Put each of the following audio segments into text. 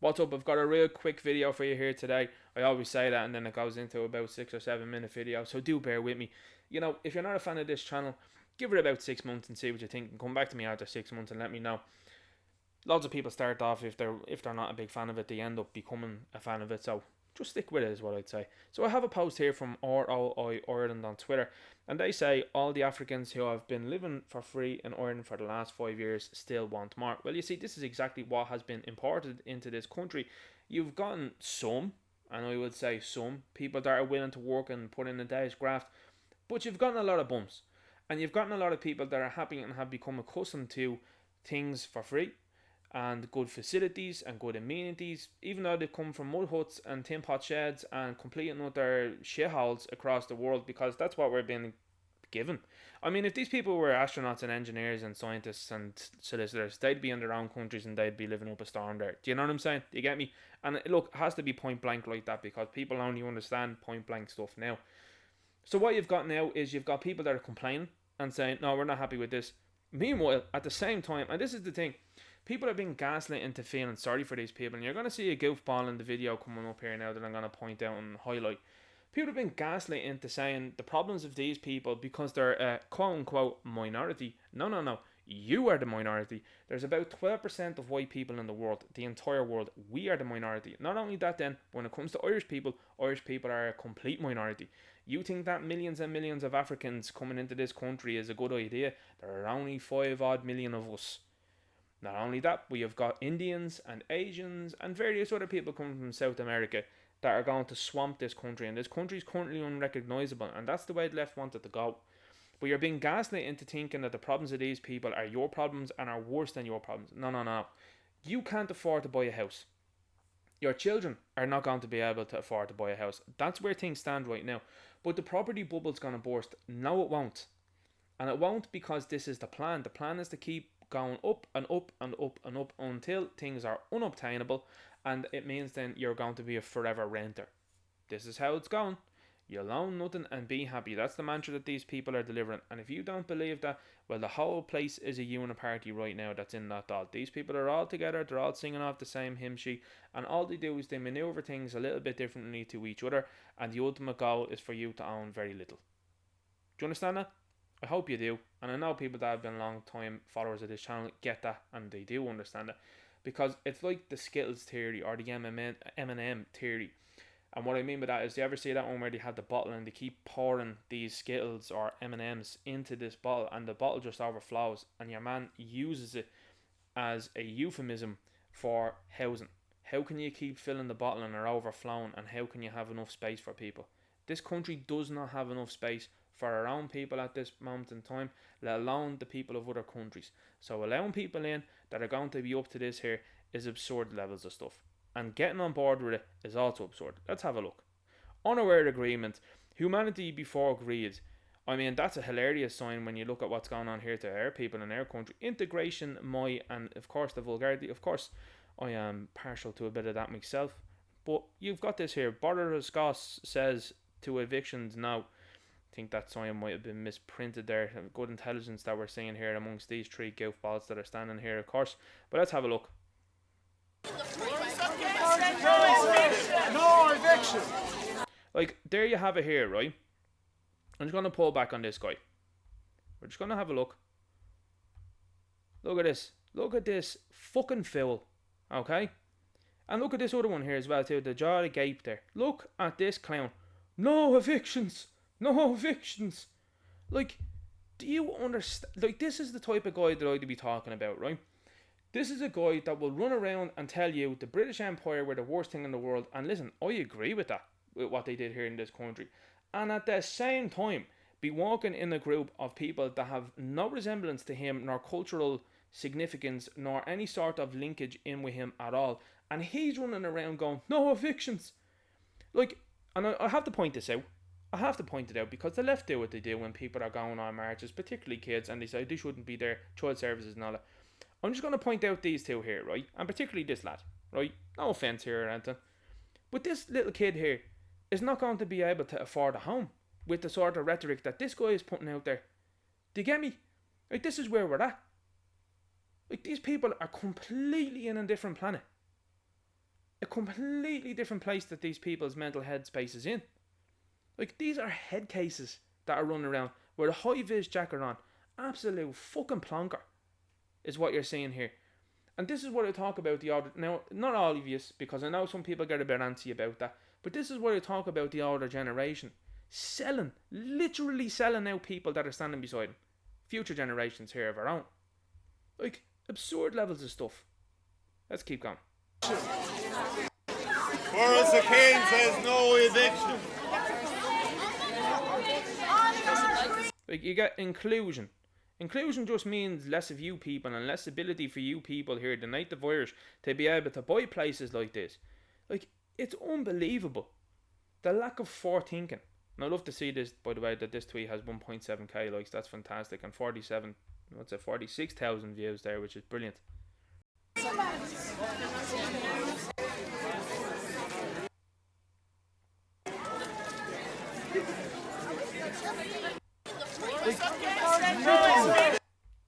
What's up? I've got a real quick video for you here today. I always say that and then it goes into about 6 or 7 minute video, so do bear with me. If you're not a fan of this channel, give it about 6 months and see what you think, and come back to me after 6 months and let me know. Lots of people start off, if they're not a big fan of it, they end up becoming a fan of it, so just stick with it is what I'd say. So I have a post here from ROI Ireland on Twitter, and they say all the Africans who have been living for free in Ireland for the last 5 years still want more. Well, you see, this is exactly what has been imported into this country. You've gotten some, and I would say some, people that are willing to work and put in a day's graft, but you've gotten a lot of bums. And you've gotten a lot of people that are happy and have become accustomed to things for free and good facilities and good amenities, even though they've come from mud huts and tin pot sheds and complete and utter shitholes across the world, because that's what we're being given. I mean, if these people were astronauts and engineers and scientists and solicitors, they'd be in their own countries and they'd be living up a storm there. Do you know what I'm saying? Do you get me? And look, it has to be point blank like that, because people only understand point blank stuff now. So what you've got now is you've got people that are complaining and saying, no, we're not happy with this. Meanwhile, at the same time, and this is the thing, people are being gaslit into feeling sorry for these people, and you're going to see a goofball in the video coming up here now that I'm going to point out and highlight. People have been gaslit into saying the problems of these people because they're a quote-unquote minority. No. You are the minority. There's about 12% of white people in the world, the entire world. We are the minority. Not only that then, when it comes to Irish people are a complete minority. You think that millions and millions of Africans coming into this country is a good idea? There are only 5 odd million of us. Not only that, we have got Indians and Asians and various other people coming from South America that are going to swamp this country, and this country is currently unrecognisable, and that's the way the left wanted to go. But you're being gaslit into thinking that the problems of these people are your problems and are worse than your problems. No. You can't afford to buy a house. Your children are not going to be able to afford to buy a house. That's where things stand right now. But the property bubble's going to burst. No, it won't. And it won't, because this is the plan. The plan is to keep going up and up and up and up until things are unobtainable, and it means then you're going to be a forever renter. This is how it's going. You'll own nothing and be happy. That's the mantra that these people are delivering. And if you don't believe that, well, the whole place is a uniparty right now that's in that doll. These people are all together, they're all singing off the same hymn sheet, and all they do is they maneuver things a little bit differently to each other, and the ultimate goal is for you to own very little. Do you understand that? I hope you do, and I know people that have been long time followers of this channel get that, and they do understand it, because it's like the Skittles theory or the M&M theory. And what I mean by that is, you ever see that one where they had the bottle and they keep pouring these Skittles or M&Ms into this bottle, and the bottle just overflows, and your man uses it as a euphemism for housing. How can you keep filling the bottle and are overflowing, and how can you have enough space for people? This country does not have enough space for our own people at this moment in time, let alone the people of other countries. So allowing people in that are going to be up to this here is absurd levels of stuff. And getting on board with it is also absurd. Let's have a look. Unaware agreement. Humanity before greed. I mean, that's a hilarious sign when you look at what's going on here to our people in our country. Integration, and of course the vulgarity. Of course, I am partial to a bit of that myself. But you've got this here. Border Scots says to evictions now. I think that sign might have been misprinted there. Good intelligence that we're seeing here amongst these three goofballs that are standing here, of course. But let's have a look. No eviction. Like, there you have it here, right? I'm just going to pull back on this guy. We're just going to have a look. Look at this. Look at this fucking fool. Okay? And look at this other one here as well too. The jaw agape there. Look at this clown. No evictions. No evictions. Like, do you understand? Like, this is the type of guy that I'd be talking about, right? This is a guy that will run around and tell you the British Empire were the worst thing in the world. And listen, I agree with that, with what they did here in this country. And at the same time, be walking in a group of people that have no resemblance to him, nor cultural significance, nor any sort of linkage in with him at all. And he's running around going, no evictions. Like, and I have to point this out. I have to point it out because the left do what they do when people are going on marches, particularly kids, and they say they shouldn't be there, child services and all that. I'm just going to point out these two here, right? And particularly this lad, right? No offence here or anything. But this little kid here is not going to be able to afford a home with the sort of rhetoric that this guy is putting out there. Do you get me? Like, this is where we're at. Like, these people are completely in a different planet. a completely different place that these people's mental headspace is in. Like, these are head cases that are running around where the high vis jack are on. Absolute fucking plonker is what you're seeing here. And this is what I talk about the older. Now, not all of you, because I know some people get a bit antsy about that. But this is what I talk about the older generation. Selling, literally selling out people that are standing beside them. Future generations here of our own. Like, absurd levels of stuff. Let's keep going. Whereas the King says no eviction. Like, you get inclusion. Inclusion just means less of you people and less ability for you people here, the native Irish, to be able to buy places like this. Like, it's unbelievable. The lack of forethinking. And I love to see this, by the way, that this tweet has 1.7k likes. That's fantastic. And 46,000 views there, which is brilliant.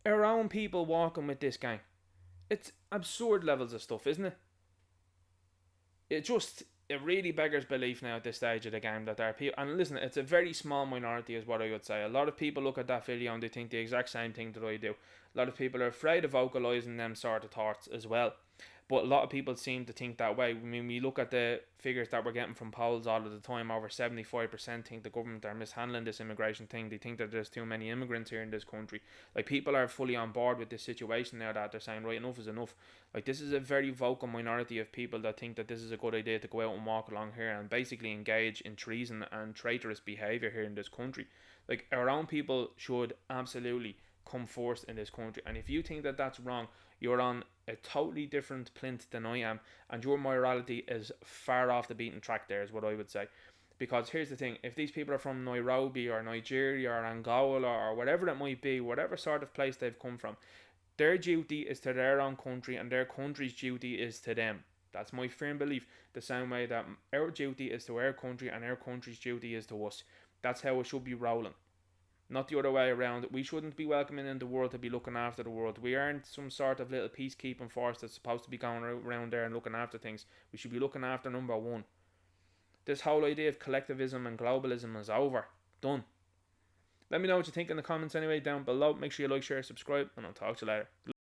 Our own people walking with this gang. It's absurd levels of stuff, isn't it? It really beggars belief now at this stage of the game that there are people, and listen, it's a very small minority is what I would say. A lot of people look at that video and they think the exact same thing that I do. A lot of people are afraid of vocalising them sort of thoughts as well. But a lot of people seem to think that way. I mean, we look at the figures that we're getting from polls all of the time. Over 75% think the government are mishandling this immigration thing. They think that there's too many immigrants here in this country. Like, people are fully on board with this situation now, that they're saying, right, enough is enough. Like, this is a very vocal minority of people that think that this is a good idea to go out and walk along here and basically engage in treason and traitorous behaviour here in this country. Like, our own people should absolutely come first in this country. And if you think that that's wrong, you're on a totally different plinth than I am, and your morality is far off the beaten track there, is what I would say. Because here's the thing, if these people are from Nairobi or Nigeria or Angola or whatever it might be, whatever sort of place they've come from, their duty is to their own country and their country's duty is to them. That's my firm belief. The same way that our duty is to our country and our country's duty is to us. That's how it should be rolling. Not the other way around. We shouldn't be welcoming in the world to be looking after the world. We aren't some sort of little peacekeeping force that's supposed to be going around there and looking after things. We should be looking after number one. This whole idea of collectivism and globalism is over. Done. Let me know what you think in the comments anyway down below. Make sure you like, share, subscribe, and I'll talk to you later.